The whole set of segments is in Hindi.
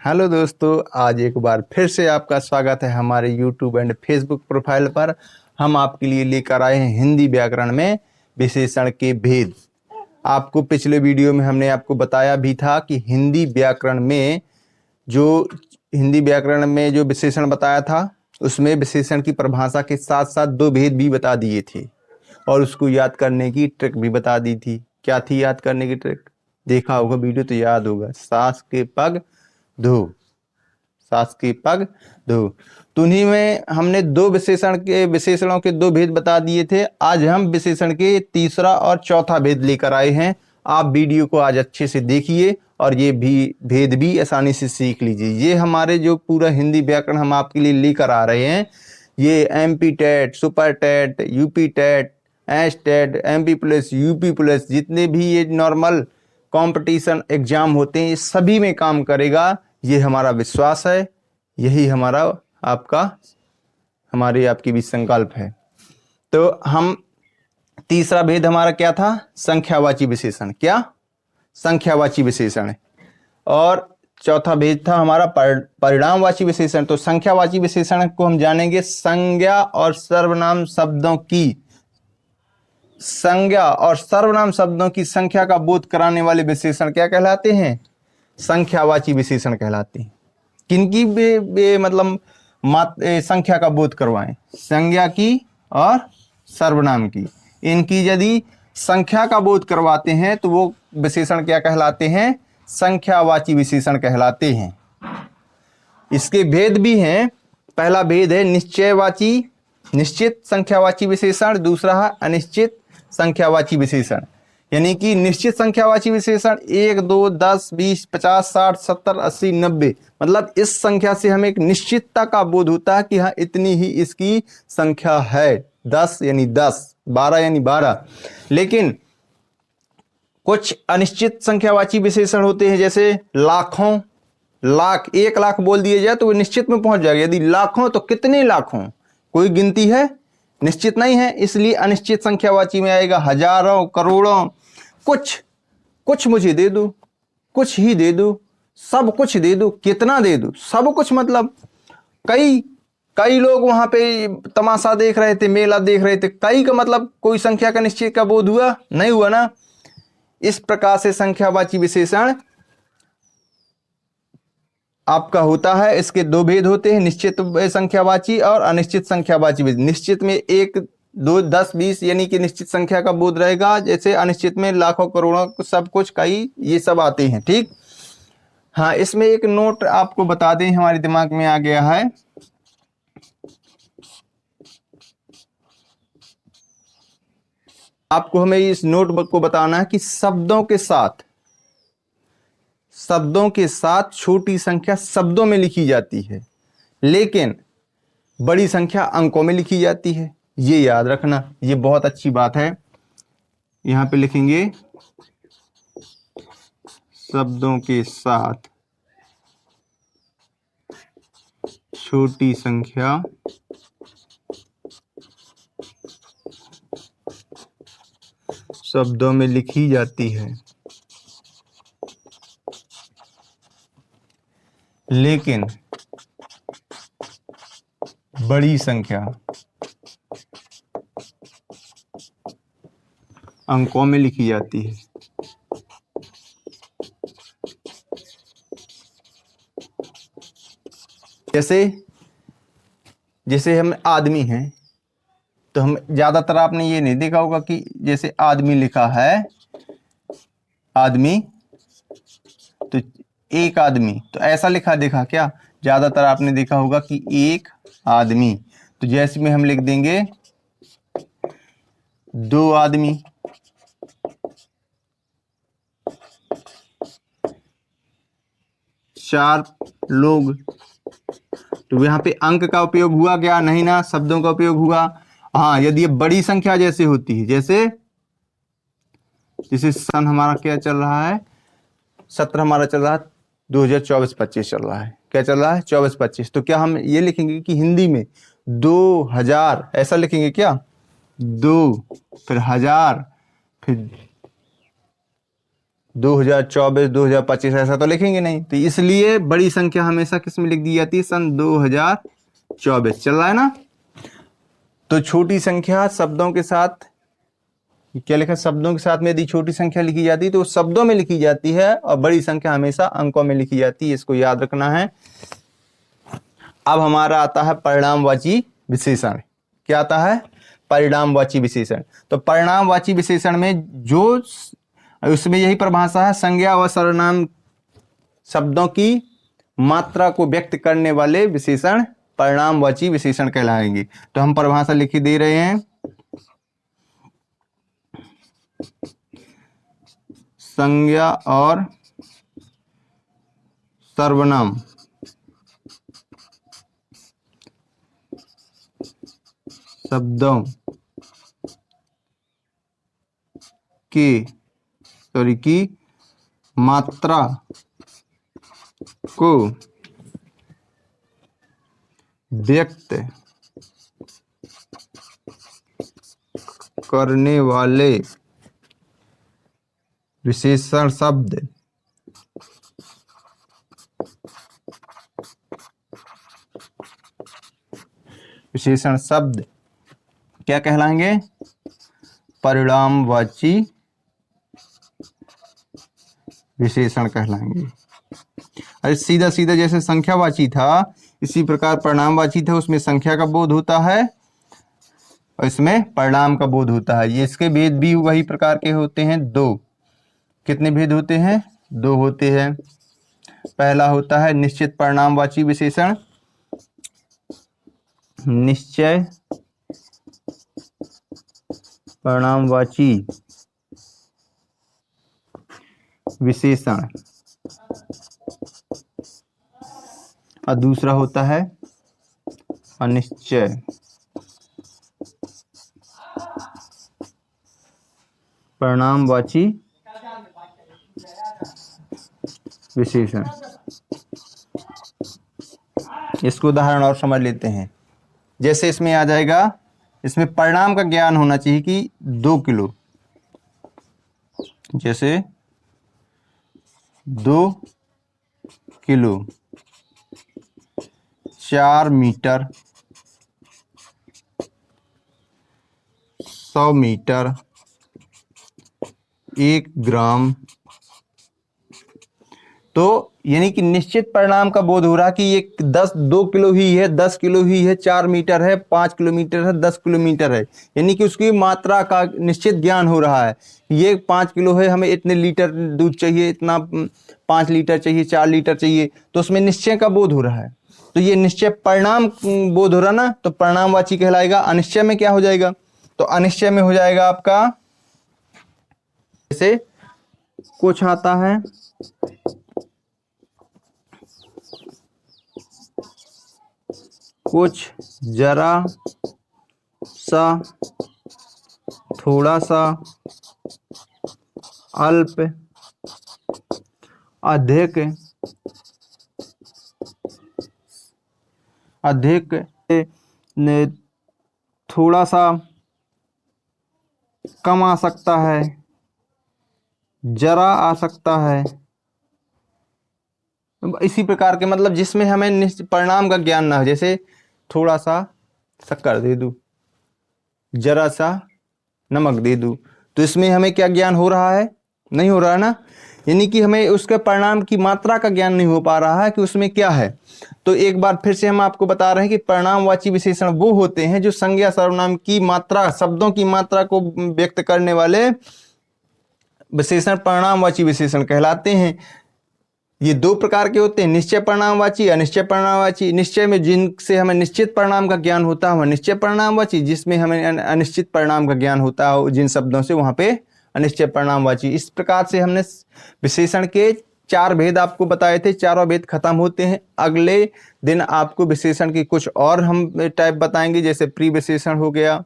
हेलो दोस्तों, आज एक बार फिर से आपका स्वागत है हमारे यूट्यूब एंड फेसबुक प्रोफाइल पर। हम आपके लिए लेकर आए हैं हिंदी व्याकरण में विशेषण के भेद। आपको पिछले वीडियो में हमने आपको बताया भी था कि हिंदी व्याकरण में जो विशेषण बताया था उसमें विशेषण की परिभाषा के साथ साथ दो भेद भी बता दिए थे और उसको याद करने की ट्रिक भी बता दी थी। क्या थी याद करने की ट्रिक? देखा होगा वीडियो तो याद होगा। सास के पग धो, सास के पग धो। तो उन्हीं में हमने दो विशेषणों के दो भेद बता दिए थे। आज हम विशेषण के तीसरा और चौथा भेद लेकर आए हैं। आप वीडियो को आज अच्छे से देखिए और ये भी भेद भी आसानी से सीख लीजिए। ये हमारे जो पूरा हिंदी व्याकरण हम आपके लिए लेकर आ रहे हैं, ये MP TET, super TET, UP TET, S TET, MP plus, UP plus, जितने भी ये नॉर्मल कंपटीशन एग्जाम होते हैं ये सभी में काम करेगा, ये हमारा विश्वास है। यही हमारी आपकी भी संकल्प है। तो हम तीसरा भेद हमारा क्या था? संख्यावाची विशेषण। क्या? संख्यावाची विशेषण। और चौथा भेद था हमारा परिणामवाची विशेषण। तो संख्यावाची विशेषण को हम जानेंगे संज्ञा और सर्वनाम शब्दों की संख्या का बोध कराने वाले विशेषण क्या कहलाते हैं? संख्यावाची विशेषण कहलाते हैं। किनकी मतलब संख्या का बोध करवाएं? संज्ञा की और सर्वनाम की। इनकी यदि संख्या का बोध करवाते हैं तो वो विशेषण क्या कहलाते हैं? संख्यावाची विशेषण कहलाते हैं। इसके भेद भी हैं। पहला भेद है निश्चयवाची, निश्चित संख्यावाची विशेषण। दूसरा है अनिश्चित संख्यावाची विशेषण। यानी कि निश्चित संख्यावाची विशेषण 1, 2, 10, 20, 50, 60, 70, 80, 90, मतलब इस संख्या से हमें एक निश्चितता का बोध होता है कि हाँ इतनी ही इसकी संख्या है। 10 यानी 10, 12 यानी 12। लेकिन कुछ अनिश्चित संख्यावाची विशेषण होते हैं, जैसे लाखों, लाख, 1 लाख बोल दिया जाए तो वो निश्चित में पहुंच जाएगा। यदि लाखों तो कितने लाखों, कोई गिनती है? निश्चित नहीं है, इसलिए अनिश्चित संख्यावाची में आएगा। हजारों, करोड़ों, कुछ मुझे दे दो, कुछ ही दे दो, सब कुछ दे दो, कितना दे दो, सब कुछ, मतलब कई लोग वहां पे तमाशा देख रहे थे, मेला देख रहे थे। कई का मतलब कोई संख्या का निश्चित का बोध हुआ? नहीं हुआ ना। इस प्रकार से संख्यावाची विशेषण आपका होता है। इसके दो भेद होते हैं, निश्चित संख्यावाची और अनिश्चित संख्यावाची। निश्चित में 1, 2, 10, 20 यानी कि निश्चित संख्या का बोध रहेगा। जैसे अनिश्चित में लाखों, करोड़ों, सब कुछ, कई, ये सब आते हैं। ठीक। हाँ, इसमें एक नोट आपको बता दें, हमारे दिमाग में आ गया है। आपको हमें इस नोट को बताना है कि शब्दों के साथ छोटी संख्या शब्दों में लिखी जाती है, लेकिन बड़ी संख्या अंकों में लिखी जाती है। ये याद रखना, ये बहुत अच्छी बात है। यहां पे लिखेंगे शब्दों के साथ छोटी संख्या शब्दों में लिखी जाती है, लेकिन बड़ी संख्या अंकों में लिखी जाती है। जैसे हम आदमी हैं, तो हम ज्यादातर आपने ये नहीं देखा होगा कि जैसे आदमी लिखा है, आदमी, तो एक आदमी, तो ऐसा लिखा देखा क्या? ज्यादातर आपने देखा होगा कि एक आदमी। तो जैसे में हम लिख देंगे 2 आदमी, 4 लोग। तो यहाँ पे अंक का उपयोग हुआ क्या? नहीं ना, शब्दों का उपयोग हुआ। हाँ, यदि ये बड़ी संख्या जैसे होती है, जैसे सन हमारा क्या चल रहा है, 17 हमारा चल रहा है, 2024-25 चल रहा है। क्या चल रहा है? 24-25। तो क्या हम ये लिखेंगे कि हिंदी में 2000 ऐसा लिखेंगे क्या? 2, फिर 1000, फिर 2024, 2025 ऐसा तो लिखेंगे नहीं, तो इसलिए बड़ी संख्या हमेशा किस में लिख दी जाती है? सन 2024 चल रहा है ना। तो छोटी संख्या शब्दों के साथ क्या लिखा? शब्दों के साथ में यदि छोटी संख्या लिखी जाती है तो शब्दों में लिखी जाती है, और बड़ी संख्या हमेशा अंकों में लिखी जाती है, इसको याद रखना है। अब हमारा आता है परिणामवाची विशेषण। क्या आता है? परिणामवाची विशेषण। तो परिणामवाची विशेषण में जो उसमें यही परिभाषा है, संज्ञा व सर्वनाम शब्दों की मात्रा को व्यक्त करने वाले विशेषण परिणामवाची विशेषण कहलाएंगे। तो हम परिभाषा लिखी दे रहे हैं, संज्ञा और सर्वनाम शब्दों की मात्रा को व्यक्त करने वाले विशेषण शब्द क्या कहलाएंगे? परिणामवाची विशेषण कहलाएंगे। अरे सीधा सीधा जैसे संख्यावाची था, इसी प्रकार परिणामवाची था, उसमें संख्या का बोध होता है और इसमें परिणाम का बोध होता है। ये इसके भेद भी वही प्रकार के होते हैं, दो। कितने भेद होते हैं? दो होते हैं। पहला होता है निश्चित परिणामवाची विशेषण, निश्चय परिणामवाची विशेषण, और दूसरा होता है अनिश्चय परिणामवाची विशेषण। इसको उदाहरण और समझ लेते हैं। जैसे इसमें आ जाएगा, इसमें परिणाम का ज्ञान होना चाहिए कि 2 किलो, जैसे 2 किलो 4 मीटर 100 मीटर 1 ग्राम। तो यानी कि निश्चित परिणाम का बोध हो रहा कि ये 2 किलो ही है, 10 किलो ही है, 4 मीटर है, 5 किलोमीटर है, 10 किलोमीटर है, यानी कि उसकी मात्रा का निश्चित ज्ञान हो रहा है। ये 5 किलो है, हमें इतने लीटर दूध चाहिए, इतना 5 लीटर चाहिए, 4 लीटर चाहिए, तो उसमें निश्चय का बोध हो रहा है। तो ये निश्चय परिणाम बोध हो रहा ना, तो परिणामवाची कहलाएगा। अनिश्चय में क्या हो जाएगा? तो अनिश्चय में हो जाएगा आपका, जैसे कुछ आता है कुछ, जरा सा, थोड़ा सा, अल्प, अधिक, थोड़ा सा कम आ सकता है, जरा आ सकता है। इसी प्रकार के, मतलब जिसमें हमें परिणाम का ज्ञान ना हो, जैसे थोड़ा सा शक्कर दे दूं, जरा सा नमक दे दूं, तो इसमें हमें क्या ज्ञान हो रहा है? नहीं हो रहा है ना, यानी कि हमें उसके परिणाम की मात्रा का ज्ञान नहीं हो पा रहा है कि उसमें क्या है। तो एक बार फिर से हम आपको बता रहे हैं कि परिणामवाची विशेषण वो होते हैं जो संज्ञा सर्वनाम की मात्रा, शब्दों की मात्रा को व्यक्त करने वाले विशेषण परिणामवाची विशेषण कहलाते हैं। ये 2 प्रकार के होते हैं, निश्चय परिणामवाची, अनिश्चय परिणामवाची। निश्चय में जिनसे हमें निश्चित परिणाम का ज्ञान होता है वह निश्चय परिणामवाची, जिसमें हमें अनिश्चित परिणाम का ज्ञान होता है जिन शब्दों से, वहां पे अनिश्चय परिणामवाची। इस प्रकार से हमने विशेषण के 4 भेद आपको बताए थे, चारों भेद खत्म होते हैं। अगले दिन आपको विशेषण की कुछ और हम टाइप बताएंगे, जैसे प्री विशेषण हो गया,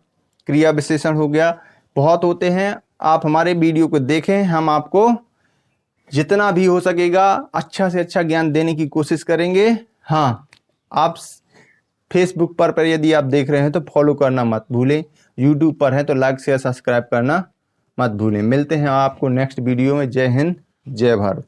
क्रिया विशेषण हो गया, बहुत होते हैं। आप हमारे वीडियो को देखें, हम आपको जितना भी हो सकेगा अच्छा से अच्छा ज्ञान देने की कोशिश करेंगे। हाँ, आप फेसबुक पर यदि आप देख रहे हैं तो फॉलो करना मत भूलें, यूट्यूब पर हैं तो लाइक शेयर सब्सक्राइब करना मत भूलें। मिलते हैं आपको नेक्स्ट वीडियो में। जय हिंद, जय भारत।